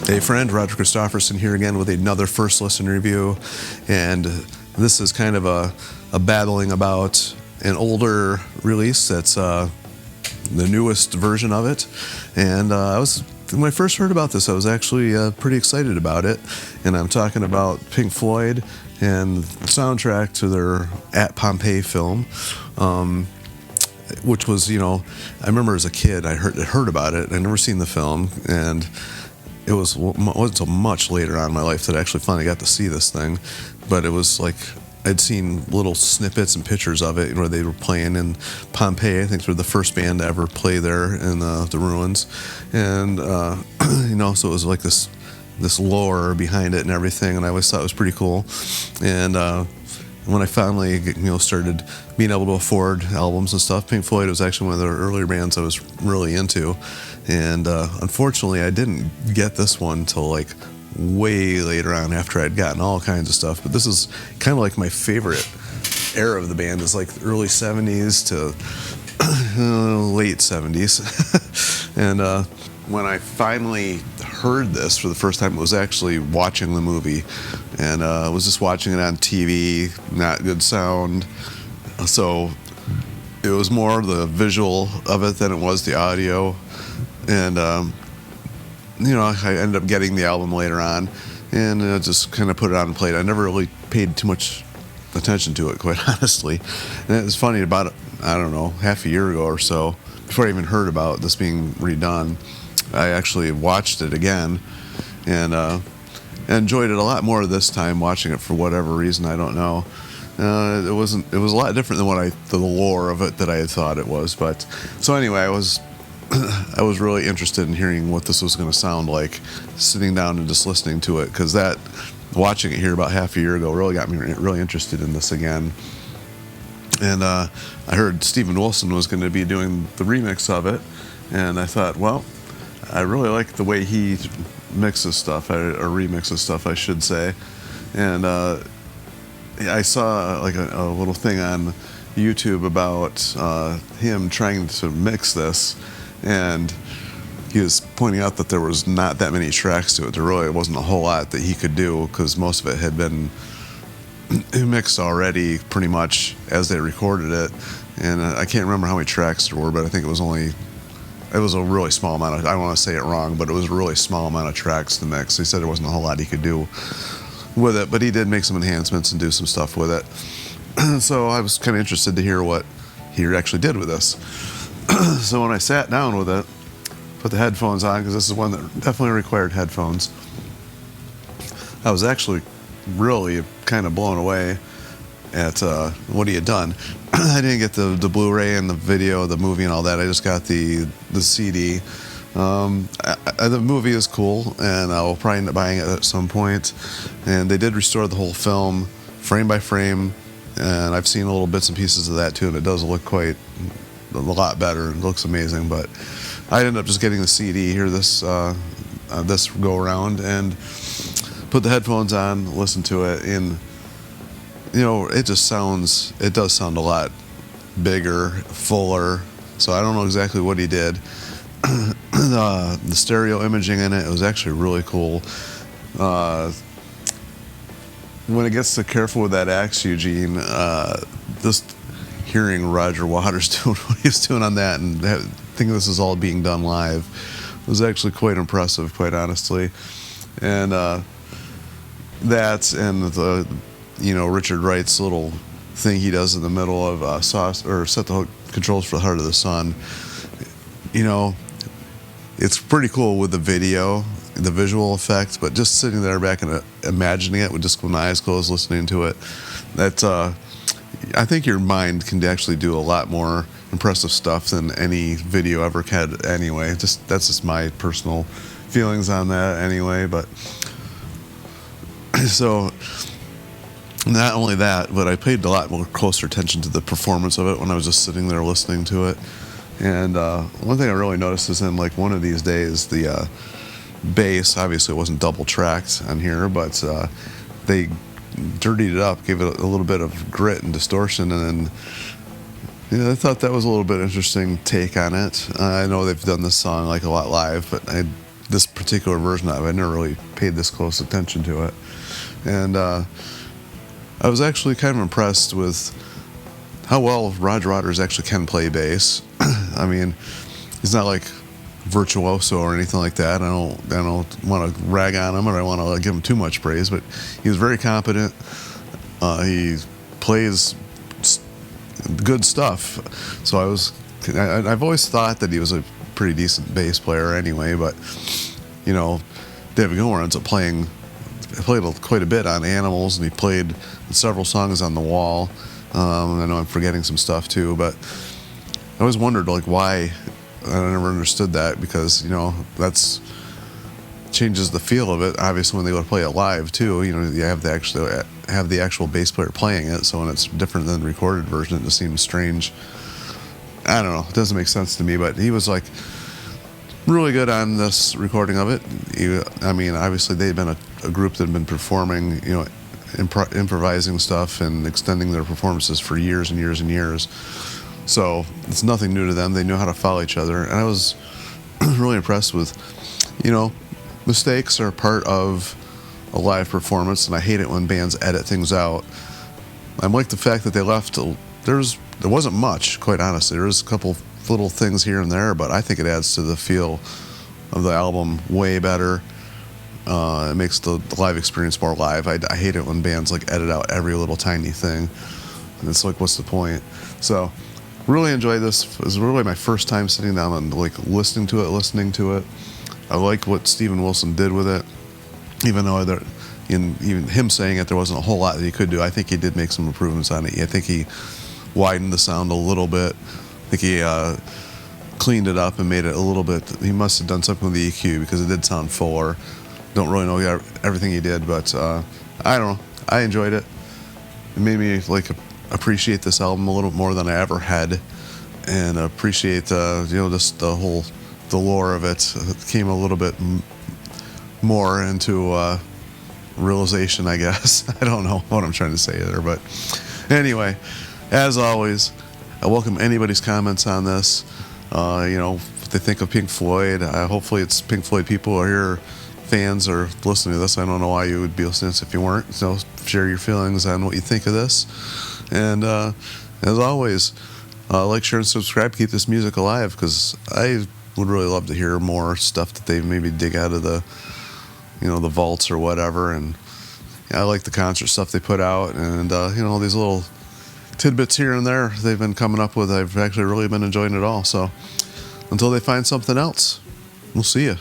Hey friend, Roger Christofferson here again with another first listen review, and this is kind of a babbling about an older release that's the newest version of it. And when I first heard about this, I was actually pretty excited about it, and I'm talking about Pink Floyd and the soundtrack to their At Pompeii film, which was, I remember as a kid I heard about it. I'd never seen the film, and it wasn't until much later on in my life that I actually finally got to see this thing. But it was like I'd seen little snippets and pictures of it where they were playing in Pompeii. I think they were the first band to ever play there in the ruins, and so it was like this lore behind it and everything. And I always thought it was pretty cool. And when I finally started being able to afford albums and stuff, Pink Floyd was actually one of the earlier bands I was really into. And unfortunately, I didn't get this one till like way later on after I'd gotten all kinds of stuff. But this is kind of like my favorite era of the band, is like the early 70s to late 70s. And when I finally heard this for the first time, it was actually watching the movie. And I was just watching it on TV, not good sound. So it was more the visual of it than it was the audio. And, I ended up getting the album later on, and just kind of put it on and played it. I never really paid too much attention to it, quite honestly. And it was funny, about, half a year ago or so, before I even heard about this being redone, I actually watched it again, and enjoyed it a lot more this time, watching it for whatever reason, I don't know. It was a lot different than the lore of it that I had thought it was. But so anyway, I was really interested in hearing what this was going to sound like, sitting down and just listening to it, because watching it here about half a year ago really got me really interested in this again. And I heard Steven Wilson was going to be doing the remix of it, and I thought, well, I really like the way he mixes stuff, or remixes stuff, I should say. And I saw like a little thing on YouTube about him trying to mix this, and he was pointing out that there was not that many tracks to it. There really wasn't a whole lot that he could do, because most of it had been mixed already pretty much as they recorded it. And I can't remember how many tracks there were, but I think it was a really small amount. I don't want to say it wrong, but it was a really small amount of tracks to mix. He said there wasn't a whole lot he could do with it, but he did make some enhancements and do some stuff with it. So I was kind of interested to hear what he actually did with this. So when I sat down with it, put the headphones on, because this is one that definitely required headphones, I was actually really kind of blown away at what he had done. I didn't get the Blu-ray and the video, the movie and all that. I just got the CD. The movie is cool, and I'll probably end up buying it at some point. And they did restore the whole film, frame by frame, and I've seen little bits and pieces of that too, and it does look quite a lot better. It looks amazing. But I ended up just getting the CD here this go around, and put the headphones on, listen to it, and it does sound a lot bigger, fuller. So I don't know exactly what he did. The stereo imaging in it was actually really cool. When it gets so careful with that axe, Eugene, just hearing Roger Waters doing what he was doing on that, and thinking this is all being done live, was actually quite impressive, quite honestly. And that, and the Richard Wright's little thing he does in the middle of set the controls for the Heart of the Sun. It's pretty cool with the video, the visual effects, but just sitting there back and imagining it with just my eyes closed, listening to it, I think your mind can actually do a lot more impressive stuff than any video ever had anyway. That's just my personal feelings on that anyway. But so not only that, but I paid a lot more closer attention to the performance of it when I was just sitting there listening to it. And one thing I really noticed is in like one of these days, the bass, obviously it wasn't double tracked on here, but they dirtied it up, gave it a little bit of grit and distortion, and then I thought that was a little bit interesting take on it. I know they've done this song like a lot live, but this particular version of it. I never really paid this close attention to it. And I was actually kind of impressed with how well Roger Waters actually can play bass. I mean, he's not like virtuoso or anything like that. I don't want to rag on him, or I want to give him too much praise, but he was very competent. He plays good stuff. So I've always thought that he was a pretty decent bass player anyway, but you know, David Gilmour ends up played quite a bit on Animals, and he played several songs on The Wall. I know I'm forgetting some stuff too, but I always wondered like why. I never understood that, because you know that's changes the feel of it. Obviously, when they go to play it live too, you know, you have the actual bass player playing it. So when it's different than the recorded version, it just seems strange. I don't know. It doesn't make sense to me. But he was like really good on this recording of it. I mean, obviously they'd been a group that had been performing, you know, improvising stuff and extending their performances for years and years and years. So it's nothing new to them. They know how to follow each other. And I was really impressed with, you know, mistakes are part of a live performance, and I hate it when bands edit things out. I like the fact that they left, there wasn't much, quite honestly. There was a couple little things here and there, but I think it adds to the feel of the album way better. It makes the live experience more live. I hate it when bands like edit out every little tiny thing. And it's like, what's the point? So really enjoyed this. It was really my first time sitting down and like listening to it. I like what Steven Wilson did with it, even though even him saying it, there wasn't a whole lot that he could do. I think he did make some improvements on it. I think he widened the sound a little bit. I think he cleaned it up and made it a little bit. He must have done something with the EQ, because it did sound fuller. Don't really know everything he did, but I don't know. I enjoyed it. It made me like appreciate this album a little more than I ever had, and appreciate you know, just the lore of it. It came a little bit more into realization, I guess. I don't know what I'm trying to say there, but anyway, as always, I welcome anybody's comments on this. You know, what they think of Pink Floyd. Hopefully it's Pink Floyd people are here, fans are listening to this. I don't know why you would be listening to this if you weren't. So share your feelings on what you think of this. And as always, like, share, and subscribe. Keep this music alive, because I would really love to hear more stuff that they maybe dig out of the, you know, the vaults or whatever. And I like the concert stuff they put out, and you know, these little tidbits here and there they've been coming up with. I've actually really been enjoying it all. So until they find something else, we'll see you.